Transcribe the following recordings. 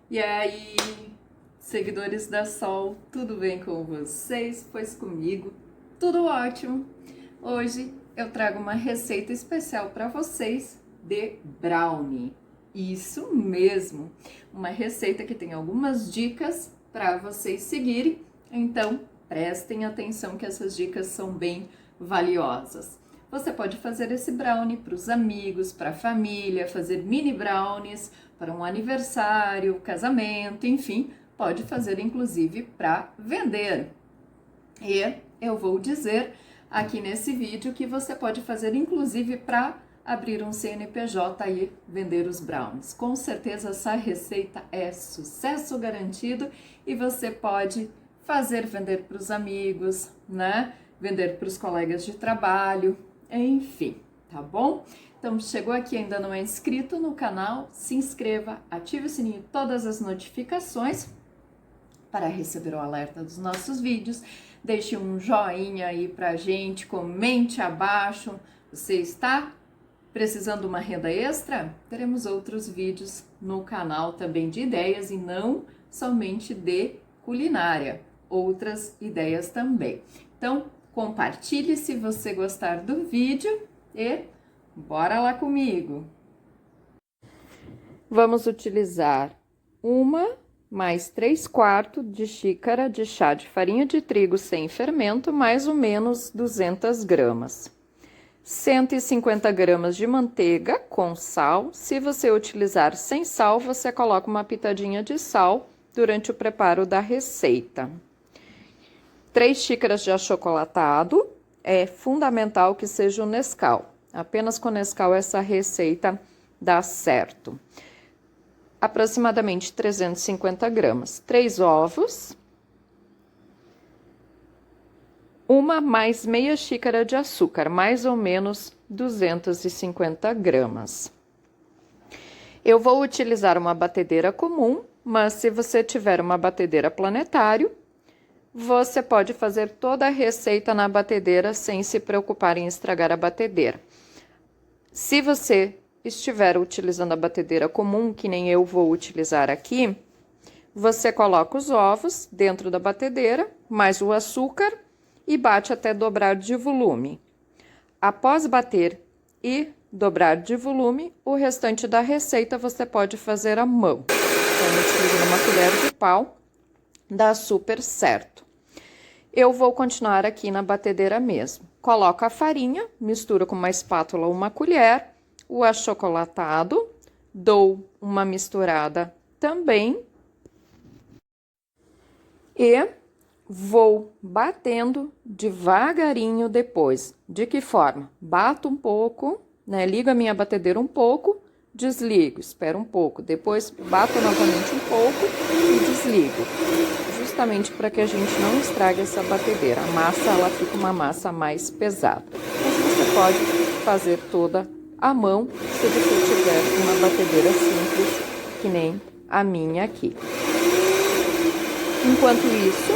E aí, seguidores da Sol, tudo bem com vocês? Pois comigo, tudo ótimo. Hoje eu trago uma receita especial para vocês de brownie. Isso mesmo, uma receita que tem algumas dicas para vocês seguirem, então prestem atenção que essas dicas são bem valiosas. Você pode fazer esse brownie para os amigos, para a família, fazer mini brownies para um aniversário, casamento, enfim, pode fazer inclusive para vender. E eu vou dizer aqui nesse vídeo que você pode fazer inclusive para abrir um CNPJ e vender os brownies. Com certeza essa receita é sucesso garantido e você pode fazer vender para os amigos, né? Vender para os colegas de trabalho, enfim, tá bom? Então, chegou aqui e ainda não é inscrito no canal, se inscreva, ative o sininho, todas as notificações para receber o alerta dos nossos vídeos. Deixe um joinha aí pra gente, comente abaixo. Você está precisando de uma renda extra? Teremos outros vídeos no canal também de ideias e não somente de culinária, outras ideias também. Então, compartilhe se você gostar do vídeo e bora lá comigo! Vamos utilizar 1 mais 3/4 de xícara de chá de farinha de trigo sem fermento, mais ou menos 200 gramas. 150 gramas de manteiga com sal. Se você utilizar sem sal, você coloca uma pitadinha de sal durante o preparo da receita. 3 xícaras de achocolatado. É fundamental que seja o Nescau. Apenas com Nescau essa receita dá certo. Aproximadamente 350 gramas. 3 ovos. 1 mais meia xícara de açúcar, mais ou menos 250 gramas. Eu vou utilizar uma batedeira comum, mas se você tiver uma batedeira planetário, você pode fazer toda a receita na batedeira sem se preocupar em estragar a batedeira. Se você estiver utilizando a batedeira comum, que nem eu vou utilizar aqui, você coloca os ovos dentro da batedeira, mais o açúcar e bate até dobrar de volume. Após bater e dobrar de volume, o restante da receita você pode fazer à mão. Então, utilizando uma colher de pau, dá super certo. Eu vou continuar aqui na batedeira mesmo. Coloco a farinha, misturo com uma espátula ou uma colher, o achocolatado, dou uma misturada também e vou batendo devagarinho depois. De que forma? Bato um pouco, né? Ligo a minha batedeira um pouco, desligo, espero um pouco, depois bato novamente um pouco e desligo. Justamente para que a gente não estrague essa batedeira. A massa, ela fica uma massa mais pesada. Mas você pode fazer toda à mão, se você tiver uma batedeira simples, que nem a minha aqui. Enquanto isso,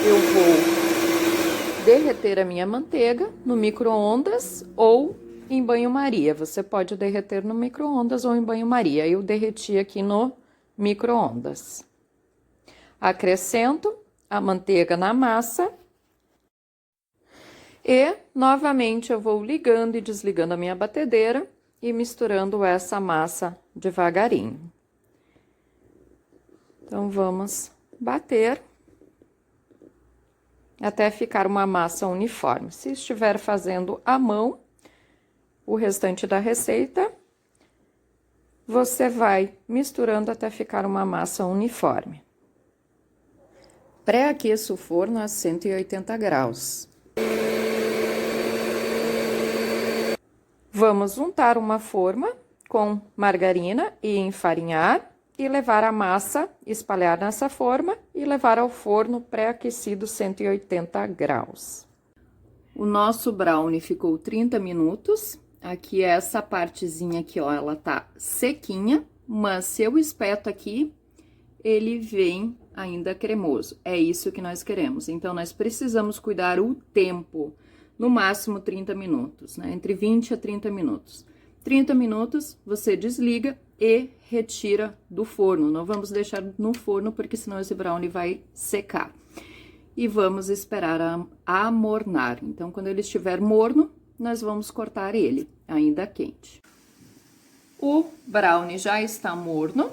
eu vou derreter a minha manteiga no micro-ondas ou em banho-maria. Você pode derreter no micro-ondas ou em banho-maria. Eu derreti aqui no micro-ondas. Acrescento a manteiga na massa e novamente eu vou ligando e desligando a minha batedeira e misturando essa massa devagarinho. Então, vamos bater até ficar uma massa uniforme. Se estiver fazendo à mão, o restante da receita, você vai misturando até ficar uma massa uniforme. Pré-aqueça o forno a 180 graus. Vamos untar uma forma com margarina e enfarinhar e levar a massa, espalhar nessa forma e levar ao forno pré-aquecido 180 graus. O nosso brownie ficou 30 minutos. Aqui essa partezinha aqui, ó, ela tá sequinha, mas se eu espeto aqui, ele vem ainda cremoso. É isso que nós queremos. Então, nós precisamos cuidar o tempo, no máximo 30 minutos, né? Entre 20 a 30 minutos. 30 minutos, você desliga e retira do forno. Não vamos deixar no forno, porque senão esse brownie vai secar. E vamos esperar amornar. Então, quando ele estiver morno, nós vamos cortar ele, ainda quente. O brownie já está morno.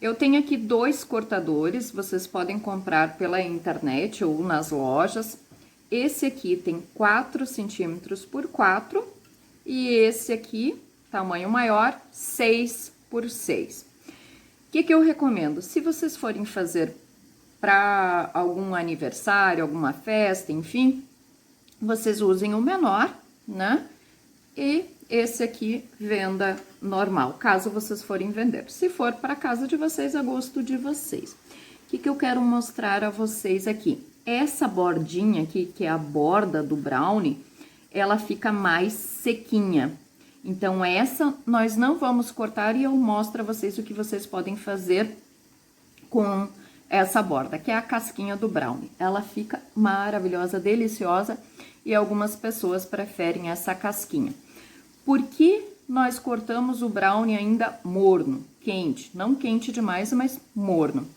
Eu tenho aqui 2 cortadores, vocês podem comprar pela internet ou nas lojas. Esse aqui tem 4 centímetros por 4 e esse aqui, tamanho maior, 6 por 6. O que eu recomendo? Se vocês forem fazer para algum aniversário, alguma festa, enfim, vocês usem o menor, né? E esse aqui, venda normal, caso vocês forem vender. Se for para casa de vocês, a gosto de vocês. O que eu quero mostrar a vocês aqui? Essa bordinha aqui, que é a borda do brownie, ela fica mais sequinha. Então, essa nós não vamos cortar e eu mostro a vocês o que vocês podem fazer com essa borda, que é a casquinha do brownie. Ela fica maravilhosa, deliciosa e algumas pessoas preferem essa casquinha. Por que nós cortamos o brownie ainda morno, quente? Não quente demais, mas morno.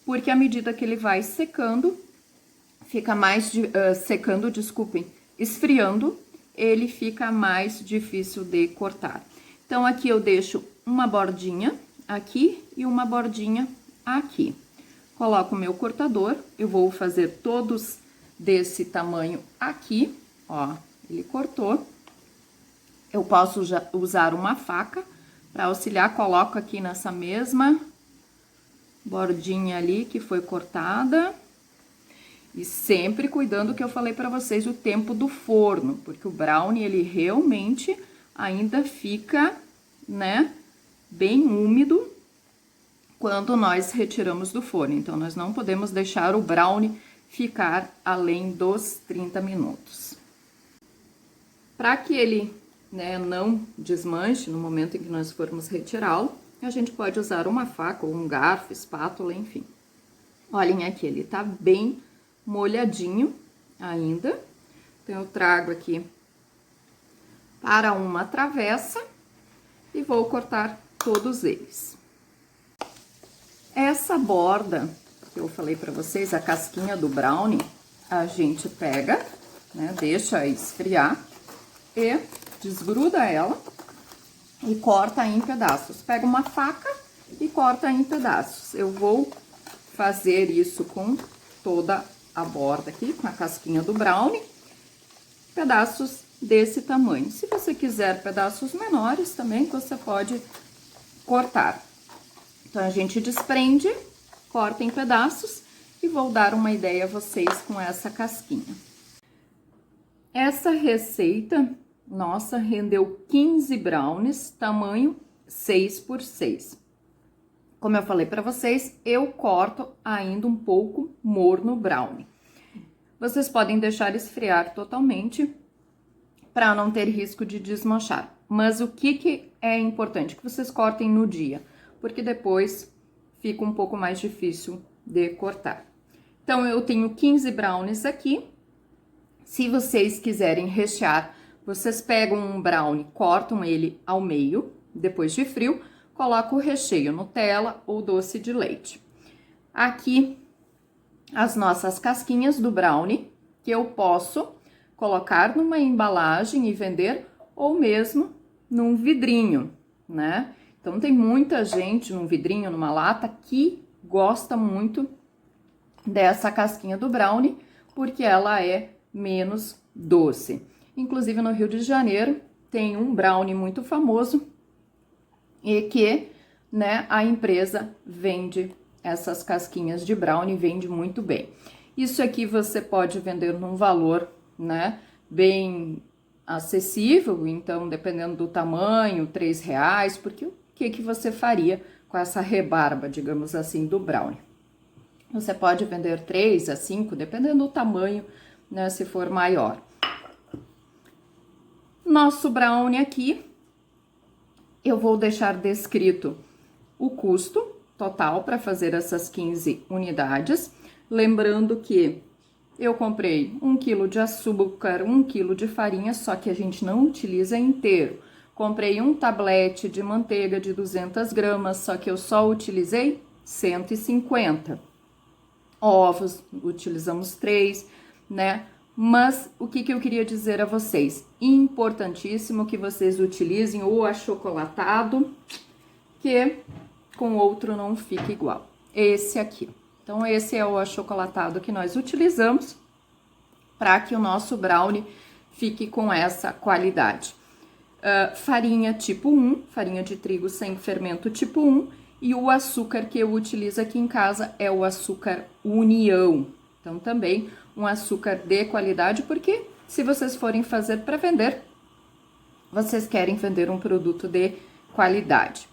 Porque à medida que ele vai secando, fica mais... esfriando, ele fica mais difícil de cortar. Então, aqui eu deixo uma bordinha aqui e uma bordinha aqui. Coloco o meu cortador, eu vou fazer todos desse tamanho aqui, ó, ele cortou. Eu posso usar uma faca para auxiliar, coloco aqui nessa mesma bordinha ali que foi cortada. E sempre cuidando que eu falei para vocês o tempo do forno, porque o brownie, ele realmente ainda fica, né, bem úmido quando nós retiramos do forno. Então, nós não podemos deixar o brownie ficar além dos 30 minutos. Para que ele, né, não desmanche no momento em que nós formos retirá-lo, a gente pode usar uma faca ou um garfo, espátula, enfim. Olhem aqui, ele tá bem molhadinho ainda. Então, eu trago aqui para uma travessa e vou cortar todos eles. Essa borda que eu falei para vocês, a casquinha do brownie, a gente pega, né, deixa esfriar e desgruda ela e corta em pedaços. Pega uma faca e corta em pedaços. Eu vou fazer isso com toda a borda aqui, com a casquinha do brownie, pedaços desse tamanho. Se você quiser pedaços menores também, você pode cortar. Então, a gente desprende, corta em pedaços e vou dar uma ideia a vocês com essa casquinha. Essa receita nossa rendeu 15 brownies, tamanho 6 por 6. Como eu falei para vocês, eu corto ainda um pouco morno o brownie. Vocês podem deixar esfriar totalmente para não ter risco de desmanchar. Mas o que é importante? Que vocês cortem no dia, porque depois fica um pouco mais difícil de cortar. Então, eu tenho 15 brownies aqui. Se vocês quiserem rechear, vocês pegam um brownie, cortam ele ao meio, depois de frio, coloco o recheio, Nutella ou doce de leite. Aqui, as nossas casquinhas do brownie, que eu posso colocar numa embalagem e vender, ou mesmo num vidrinho, né? Então, tem muita gente num vidrinho, numa lata, que gosta muito dessa casquinha do brownie, porque ela é menos doce. Inclusive, no Rio de Janeiro, tem um brownie muito famoso e que, né, a empresa vende essas casquinhas de brownie, vende muito bem. Isso aqui você pode vender num valor, né, bem acessível, então, dependendo do tamanho, R$3, porque o que você faria com essa rebarba, digamos assim, do brownie? Você pode vender 3 a 5, dependendo do tamanho, né, se for maior. Nosso brownie aqui, eu vou deixar descrito o custo total para fazer essas 15 unidades. Lembrando que eu comprei 1 quilo de açúcar, 1 quilo de farinha, só que a gente não utiliza inteiro, Comprei um tablete de manteiga de 200 gramas, só que eu só utilizei 150. Ovos, utilizamos 3, né? Mas o que eu queria dizer a vocês? Importantíssimo que vocês utilizem o achocolatado, que com outro não fica igual. Esse aqui. Então, esse é o achocolatado que nós utilizamos para que o nosso brownie fique com essa qualidade. Farinha tipo 1, farinha de trigo sem fermento tipo 1, e o açúcar que eu utilizo aqui em casa é o açúcar União. Então, também um açúcar de qualidade, porque se vocês forem fazer para vender, vocês querem vender um produto de qualidade.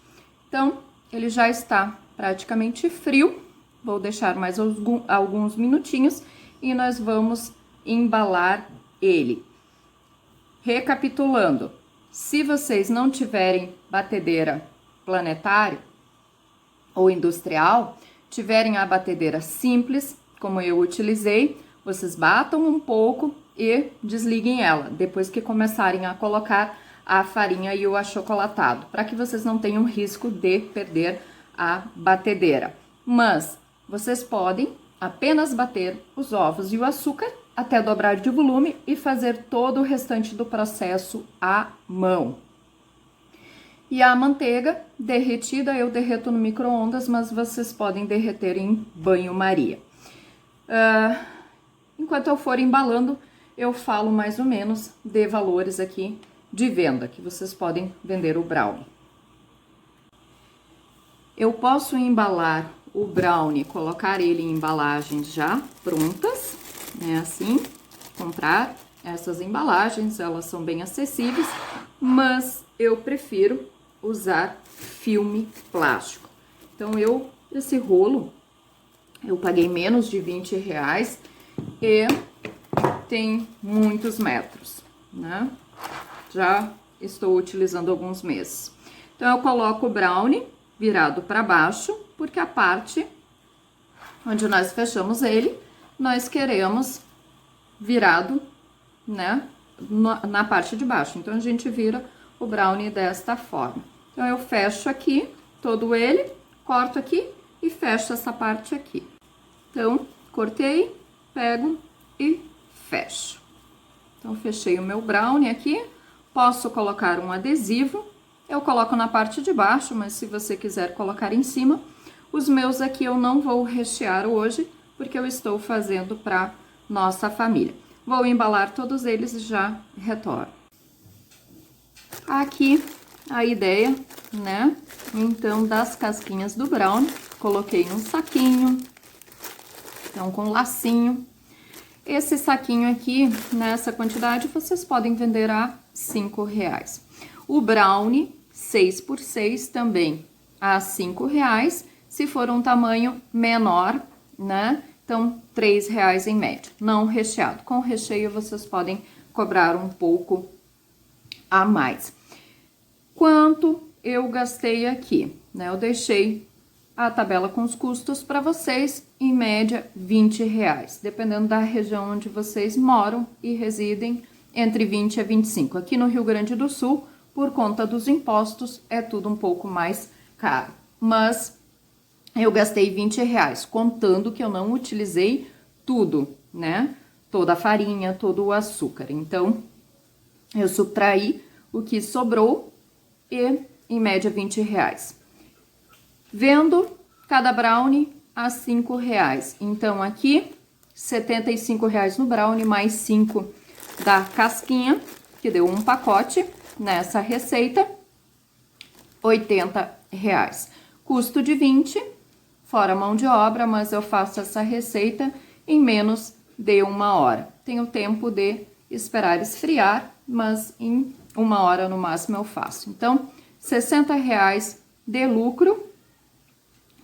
Então, ele já está praticamente frio, vou deixar mais alguns minutinhos e nós vamos embalar ele. Recapitulando, se vocês não tiverem batedeira planetária ou industrial, tiverem a batedeira simples, como eu utilizei, vocês batam um pouco e desliguem ela, depois que começarem a colocar a farinha e o achocolatado, para que vocês não tenham risco de perder a batedeira. Mas vocês podem apenas bater os ovos e o açúcar até dobrar de volume e fazer todo o restante do processo à mão. E a manteiga derretida eu derreto no micro-ondas, mas vocês podem derreter em banho-maria. Enquanto eu for embalando, eu falo mais ou menos de valores aqui de venda, que vocês podem vender o brownie. Eu posso embalar o brownie, colocar ele em embalagens já prontas, né, assim, comprar essas embalagens, elas são bem acessíveis, mas eu prefiro usar filme plástico. Então, esse rolo, eu paguei menos de R$20 e tem muitos metros, né? Já estou utilizando alguns meses. Então, eu coloco o brownie virado para baixo, porque a parte onde nós fechamos ele, nós queremos virado, né, na parte de baixo. Então, a gente vira o brownie desta forma. Então, eu fecho aqui todo ele, corto aqui e fecho essa parte aqui. Então, cortei, pego e fecho. Então, fechei o meu brownie aqui. Posso colocar um adesivo. Eu coloco na parte de baixo, mas se você quiser colocar em cima. Os meus aqui eu não vou rechear hoje, porque eu estou fazendo para nossa família. Vou embalar todos eles e já retorno. Aqui a ideia, né? Então, das casquinhas do brownie, coloquei num saquinho, então com lacinho. Esse saquinho aqui, nessa quantidade, vocês podem vender a R$5. O brownie 6x6 também a R$5, se for um tamanho menor, né? Então, R$3 em média, não recheado. Com recheio, vocês podem cobrar um pouco a mais. Quanto eu gastei aqui, né? Eu deixei a tabela com os custos para vocês, em média, R$20, dependendo da região onde vocês moram e residem, entre 20 a 25. Aqui no Rio Grande do Sul, por conta dos impostos, é tudo um pouco mais caro. Mas eu gastei R$20, contando que eu não utilizei tudo, né? Toda a farinha, todo o açúcar. Então, eu subtraí o que sobrou e, em média, R$20. Vendo cada brownie a R$5. Então, aqui, R$75 no brownie, mais 5 da casquinha, que deu um pacote nessa receita, R$80. Custo de 20, fora mão de obra, mas eu faço essa receita em menos de 1 hora. Tenho tempo de esperar esfriar, mas em 1 hora no máximo eu faço. Então, R$60 de lucro,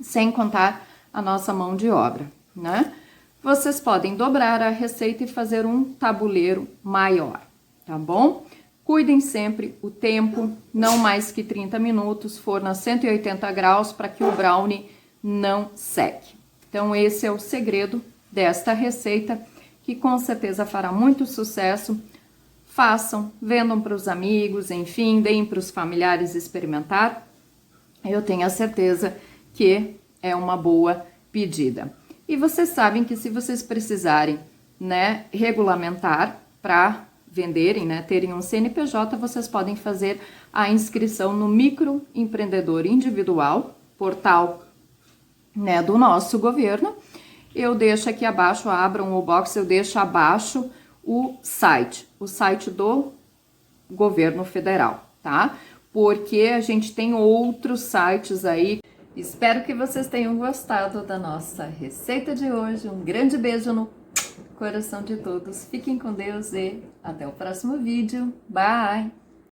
sem contar a nossa mão de obra, né? Vocês podem dobrar a receita e fazer um tabuleiro maior, tá bom? Cuidem sempre o tempo, não mais que 30 minutos, forno a 180 graus para que o brownie não seque. Então, esse é o segredo desta receita, que com certeza fará muito sucesso. façam, vendam para os amigos, enfim, deem para os familiares experimentar. Eu tenho a certeza que é uma boa pedida. E vocês sabem que se vocês precisarem, né, regulamentar para venderem, né, terem um CNPJ, vocês podem fazer a inscrição no Microempreendedor Individual, portal, né, do nosso governo. Eu deixo aqui abaixo, abram o box, eu deixo abaixo o site do governo federal, tá? Porque a gente tem outros sites aí. Espero que vocês tenham gostado da nossa receita de hoje. Um grande beijo no coração de todos. Fiquem com Deus e até o próximo vídeo. Bye!